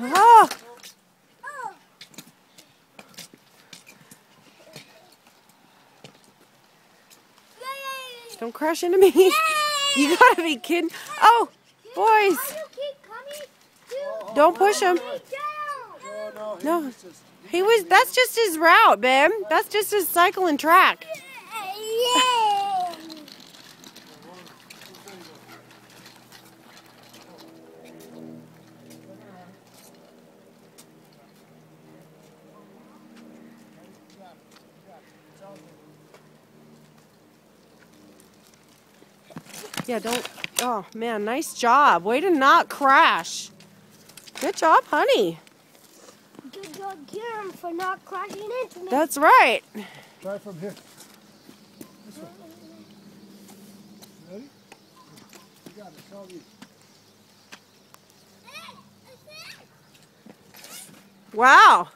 Oh. Don't crash into me. You gotta be kidding. Oh, boys. Don't push him. No. That's just his route, babe. That's just his cycling track. Yeah, don't. Oh, man, nice job. Way to not crash. Good job, honey. Good job, Karen, for not crashing into me. That's right. Try from here. This way. Ready? You got it. It's all you. Wow.